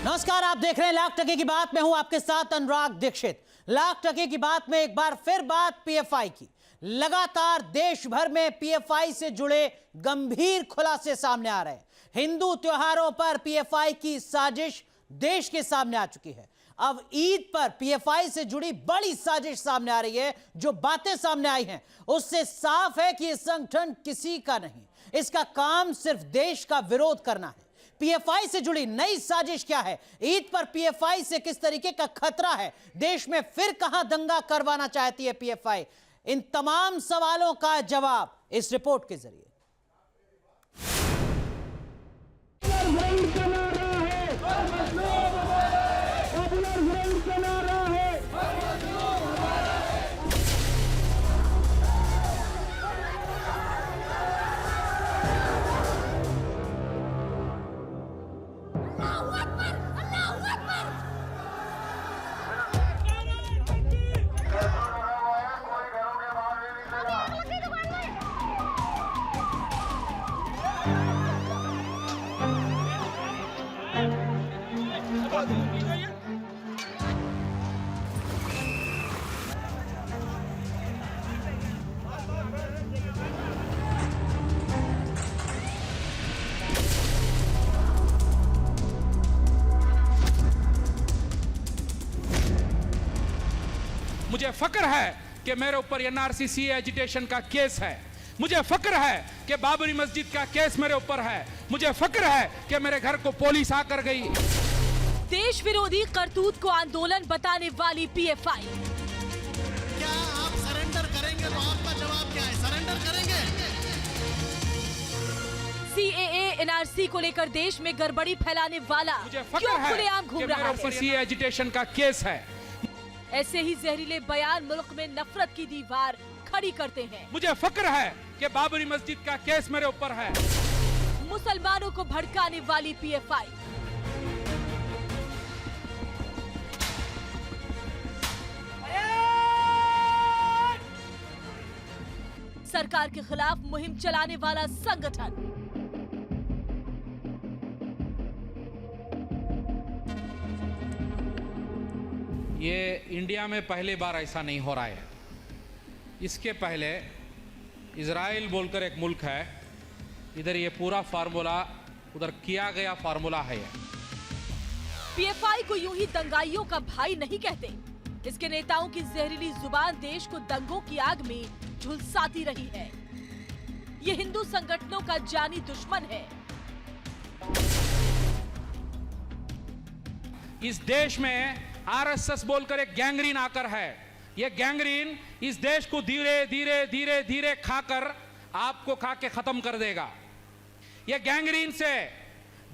नमस्कार, आप देख रहे हैं लाख टके की बात। मैं हूं आपके साथ अनुराग दीक्षित। लाख टके की बात में एक बार फिर बात पीएफआई की। लगातार देश भर में पीएफआई से जुड़े गंभीर खुलासे सामने आ रहे हैं। हिंदू त्योहारों पर पीएफआई की साजिश देश के सामने आ चुकी है। अब ईद पर पीएफआई से जुड़ी बड़ी साजिश सामने आ रही है। जो बातें सामने आई हैं उससे साफ है कि यह संगठन किसी का नहीं, इसका काम सिर्फ देश का विरोध करना है। पीएफआई से जुड़ी नई साजिश क्या है? ईद पर पीएफआई से किस तरीके का खतरा है? देश में फिर कहां दंगा करवाना चाहती है पीएफआई? इन तमाम सवालों का जवाब इस रिपोर्ट के जरिए। मुझे फक्र है कि मेरे ऊपर एनआरसी एजिटेशन का केस है। मुझे फक्र है कि बाबरी मस्जिद का केस मेरे ऊपर है। मुझे फक्र है कि मेरे घर को पुलिस आकर गई। देश विरोधी करतूत को आंदोलन बताने वाली पीएफआई। क्या आप सरेंडर करेंगे तो आपका जवाब क्या है? सरेंडर करेंगे? सीएए एनआरसी को लेकर देश में गड़बड़ी फैलाने वाला मुझे क्यों फक्र है खुलेआम घूम कि रहा मेरे ऊपर है? एजिटेशन का केस है। ऐसे ही जहरीले बयान मुल्क में नफरत की दीवार खड़ी करते हैं। मुझे फक्र है कि बाबरी मस्जिद का केस मेरे ऊपर है। मुसलमानों को भड़काने वाली पीएफआई। सरकार के खिलाफ मुहिम चलाने वाला संगठन। ये इंडिया में पहली बार ऐसा नहीं हो रहा है। इसके पहले इजराइल बोलकर एक मुल्क है, इधर ये पूरा फार्मूला उधर किया गया फार्मूला है। पीएफआई को यूं ही दंगाइयों का भाई नहीं कहते। इसके नेताओं की जहरीली जुबान देश को दंगों की आग में झुलसाती रही है। ये हिंदू संगठनों का जानी दुश्मन है। इस देश में आरएसएस बोलकर एक गैंगरीन आकर है। यह गैंगरीन इस देश को धीरे धीरे धीरे धीरे खाकर आपको खा के खत्म कर देगा। यह गैंगरीन से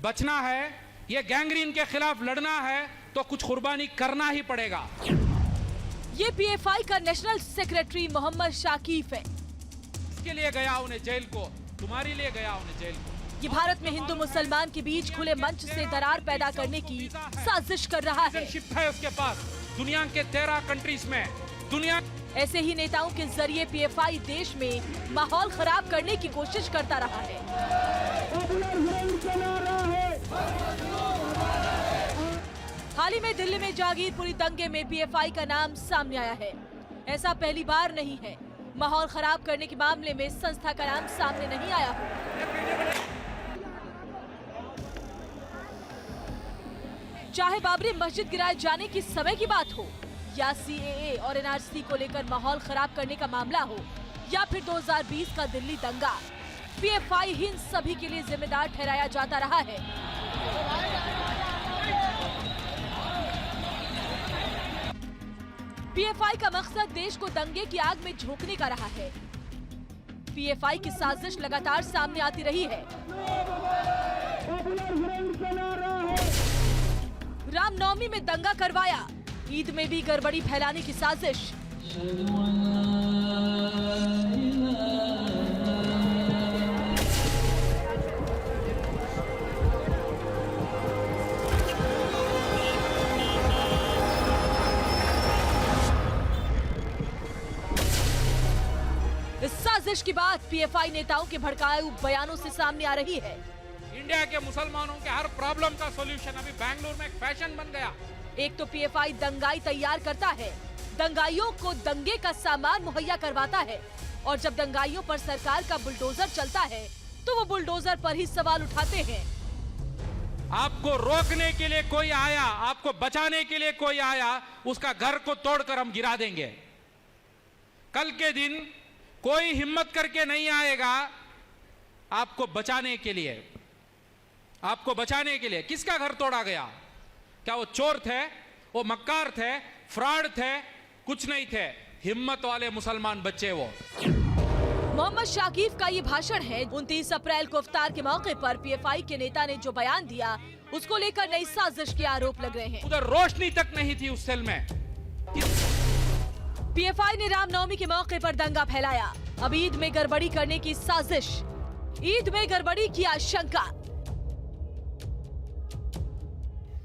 बचना है, यह गैंगरीन के खिलाफ लड़ना है तो कुछ कुर्बानी करना ही पड़ेगा। ये पीएफआई का नेशनल सेक्रेटरी मोहम्मद शाकिफ है। इसके लिए गया उन्हें जेल को, तुम्हारे लिए गया उन्हें जेल को। ये भारत में हिंदू मुसलमान के बीच खुले मंच से दरार पैदा करने की साजिश कर रहा है। है उसके पास दुनिया के 13 कंट्रीज में। दुनिया ऐसे ही नेताओं के जरिए पीएफआई देश में माहौल खराब करने की कोशिश करता रहा है। हाल ही में दिल्ली में जागीरपुरी दंगे में पीएफआई का नाम सामने आया है। ऐसा पहली बार नहीं है। माहौल खराब करने के मामले में संस्था का नाम सामने नहीं आया हो। चाहे बाबरी मस्जिद गिराए जाने की समय की बात हो, या सीएए और एनआरसी को लेकर माहौल खराब करने का मामला हो, या फिर 2020 का दिल्ली दंगा, पीएफआई ही इन सभी के लिए जिम्मेदार ठहराया जाता रहा है। पीएफआई का मकसद देश को दंगे की आग में झोंकने का रहा है। पीएफआई की साजिश लगातार सामने आती रही है। रामनवमी में दंगा करवाया, ईद में भी गड़बड़ी फैलाने की साजिश। इस साजिश की बात पीएफआई नेताओं के भड़काऊ बयानों से सामने आ रही है। इंडिया के मुसलमानों के हर प्रॉब्लम का सॉल्यूशन अभी बेंगलुरु में एक फैशन बन गया। एक तो पीएफआई दंगाई तैयार करता है, दंगाइयों को दंगे का सामान मुहैया करवाता है, और जब दंगाइयों पर सरकार का बुलडोजर चलता है तो वो बुलडोजर पर ही सवाल उठाते हैं। आपको रोकने के लिए कोई आया, आपको बचाने के लिए कोई आया, उसका घर को तोड़कर हम गिरा देंगे। कल के दिन कोई हिम्मत करके नहीं आएगा आपको बचाने के लिए। आपको बचाने के लिए किसका घर तोड़ा गया? क्या वो चोर थे, वो मक्कार थे, फ्रॉड थे? कुछ नहीं थे, हिम्मत वाले मुसलमान बच्चे वो। मोहम्मद शाकिब का ये भाषण है। 29 अप्रैल को इफ्तार के मौके पर पीएफआई के नेता ने जो बयान दिया, उसको लेकर नई साजिश के आरोप लग रहे हैं। उधर रोशनी तक नहीं थी उस सेल में। पीएफआई ने रामनवमी के मौके पर दंगा फैलाया। अब ईद में गड़बड़ी करने की साजिश, ईद में गड़बड़ी की आशंका।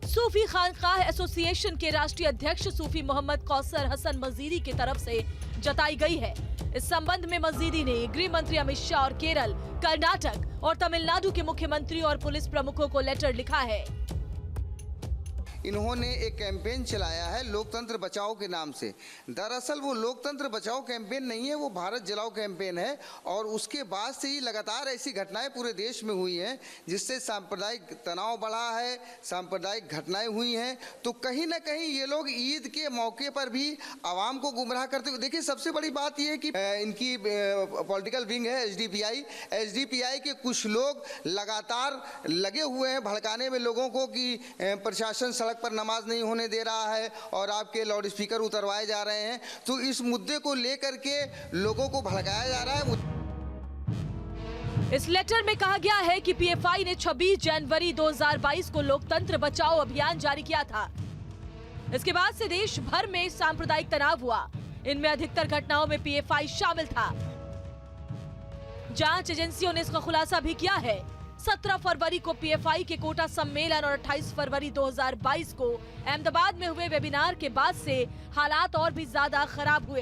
सूफी खानकाह एसोसिएशन के राष्ट्रीय अध्यक्ष सूफी मोहम्मद कौसर हसन मजीदी की तरफ से जताई गई है। इस संबंध में मजीदी ने गृह मंत्री अमित शाह और केरल, कर्नाटक और तमिलनाडु के मुख्यमंत्री और पुलिस प्रमुखों को लेटर लिखा है। इन्होंने एक कैंपेन चलाया है लोकतंत्र बचाओ के नाम से। दरअसल वो लोकतंत्र बचाओ कैंपेन नहीं है, वो भारत जलाओ कैंपेन है। और उसके बाद से ही लगातार ऐसी घटनाएं पूरे देश में हुई हैं जिससे सांप्रदायिक तनाव बढ़ा है, सांप्रदायिक घटनाएं हुई हैं। तो कहीं ना कहीं ये लोग ईद के मौके पर भी आवाम को गुमराह करते हुए, देखिए सबसे बड़ी बात ये है कि इनकी पॉलिटिकल विंग है एसडीपीआई के कुछ लोग लगातार लगे हुए हैं भड़काने में लोगों को कि प्रशासन सड़क पर नमाज नहीं होने दे रहा है और आपके लाउड स्पीकर उतरवाए जा रहे हैं। तो इस मुद्दे को लेकर के लोगों को भड़काया जा रहा है। इस लेटर में कहा गया है कि पीएफआई ने 26 जनवरी 2022 को लोकतंत्र बचाओ अभियान जारी किया था। इसके बाद से देश भर में सांप्रदायिक तनाव हुआ। इनमें अधिकतर घटनाओं में पीएफआई शामिल था। जांच एजेंसियों ने इसका खुलासा भी किया है। 17 फरवरी को पीएफआई के कोटा सम्मेलन और 28 फरवरी 2022 को अहमदाबाद में हुए वेबिनार के बाद से हालात और भी ज्यादा खराब हुए।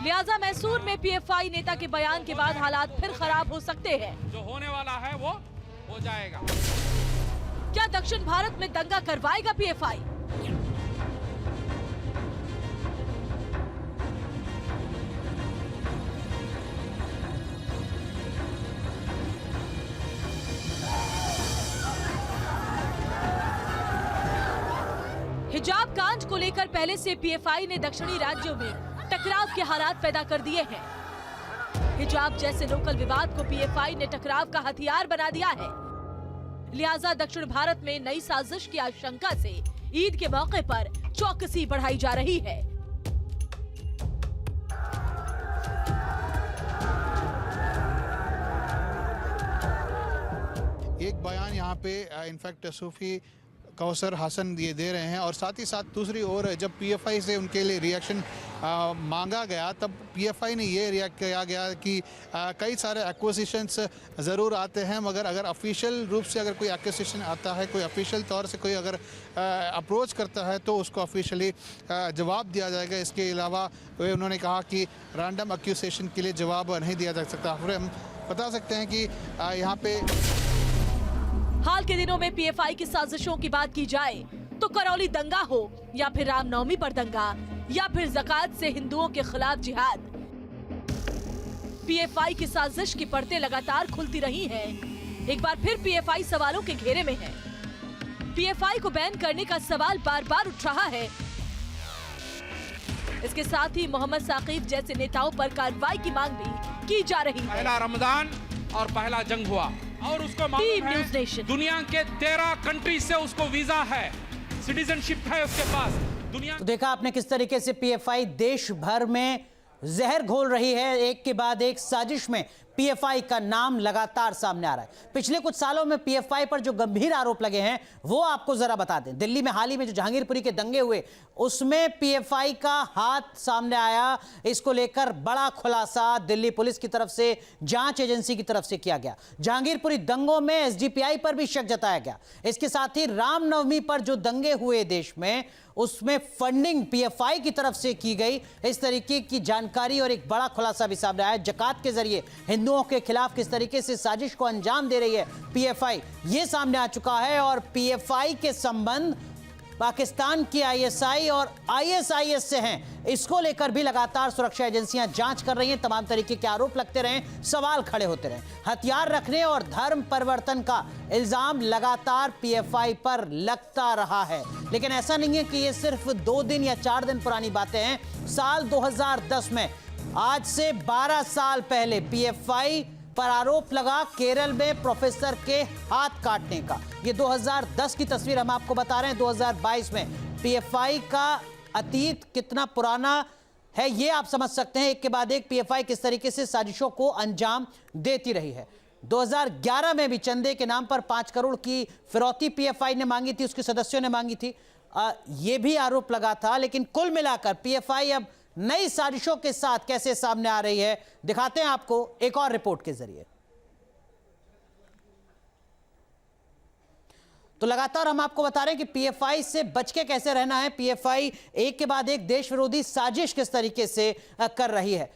लिहाजा मैसूर में पीएफआई नेता के बयान के बाद हालात फिर खराब हो सकते हैं। जो होने वाला है वो हो जाएगा। क्या दक्षिण भारत में दंगा करवाएगा पीएफआई? हिजाब कांड को लेकर पहले से पीएफआई ने दक्षिणी राज्यों में टकराव के हालात पैदा कर दिए हैं। हिजाब जैसे लोकल विवाद को पीएफआई ने टकराव का हथियार बना दिया है। लिहाजा दक्षिण भारत में नई साजिश की आशंका से ईद के मौके पर चौकसी बढ़ाई जा रही है। एक बयान यहाँ पे इनफैक्ट सूफी कौसर हसन ये दे रहे हैं, और साथ ही साथ दूसरी ओर जब पीएफआई से उनके लिए रिएक्शन मांगा गया तब पीएफआई ने ये रिएक्ट किया गया कि कई सारे एक्विजिशंस ज़रूर आते हैं, मगर अगर ऑफिशियल रूप से अगर कोई एक्विजिशन आता है, कोई ऑफिशियल तौर से कोई अगर अप्रोच करता है तो उसको ऑफिशियली जवाब दिया जाएगा। इसके अलावा उन्होंने कहा कि रैंडम एक्यूजेशन के लिए जवाब नहीं दिया जा सकता। फिर हम बता सकते हैं कि यहाँ पे हाल के दिनों में पीएफआई की साजिशों की बात की जाए तो करौली दंगा हो या फिर रामनवमी पर दंगा या फिर ज़कात से हिंदुओं के खिलाफ जिहाद, पीएफआई की साजिश की परतें लगातार खुलती रही हैं। एक बार फिर पीएफआई सवालों के घेरे में है। पीएफआई को बैन करने का सवाल बार बार उठ रहा है। इसके साथ ही मोहम्मद साकिब जैसे नेताओं पर कार्रवाई की मांग भी की जा रही है। पहला रमजान और पहला जंग हुआ और उसको मालूम है दुनिया के 13 कंट्री से उसको वीजा है, सिटीजनशिप है उसके पास। दुनिया तो देखा आपने किस तरीके से पीएफआई देश भर में जहर घोल रही है। एक के बाद एक साजिश में पीएफआई का नाम लगातार सामने आ रहा है। पिछले कुछ सालों में पीएफआई पर जो गंभीर आरोप लगे हैं वो आपको जरा बता दें। दिल्ली में हाल ही में जो जहांगीरपुरी के दंगे हुए उसमें पीएफआई का हाथ सामने आया। इसको लेकर बड़ा खुलासा दिल्ली पुलिस की तरफ से, जांच एजेंसी की तरफ से किया गया। जहांगीरपुरी दंगों में एसडीपीआई पर भी शक जताया गया। इसके साथ ही रामनवमी पर जो दंगे हुए देश में उसमें फंडिंग पीएफआई की तरफ से की गई, इस तरीके की जानकारी और एक बड़ा खुलासा भी सामने आया। जकात के जरिए हिंदुओं के खिलाफ किस तरीके से साजिश को अंजाम दे रही है पीएफआई, ये सामने आ चुका है। और पीएफआई के संबंध पाकिस्तान की आईएसआई और आईएसआईएस से हैं, इसको लेकर भी लगातार सुरक्षा एजेंसियां जांच कर रही हैं। तमाम तरीके के आरोप लगते रहे, सवाल खड़े होते रहे। हथियार रखने और धर्म परिवर्तन का इल्जाम लगातार पीएफआई पर लगता रहा है। लेकिन ऐसा नहीं है कि ये सिर्फ 2 दिन या 4 दिन पुरानी बातें हैं। साल 2010 में, आज से 12 साल पहले, पीएफआई पर आरोप लगा केरल में प्रोफेसर के हाथ काटने का। ये 2010 की तस्वीर हम आपको बता रहे हैं। 2022 में पीएफआई का अतीत कितना पुराना है ये आप समझ सकते हैं। एक के बाद एक पीएफआई किस तरीके से साजिशों को अंजाम देती रही है। 2011 में भी चंदे के नाम पर 5 करोड़ की फिरौती पीएफआई ने मांगी थी, उसके सदस्यों ने मांगी थी, ये भी आरोप लगा था। लेकिन कुल मिलाकर पीएफआई अब नई साजिशों के साथ कैसे सामने आ रही है, दिखाते हैं आपको एक और रिपोर्ट के जरिए। तो लगातार हम आपको बता रहे हैं कि पीएफआई से बच के कैसे रहना है। पीएफआई एक के बाद एक देश विरोधी साजिश किस तरीके से कर रही है।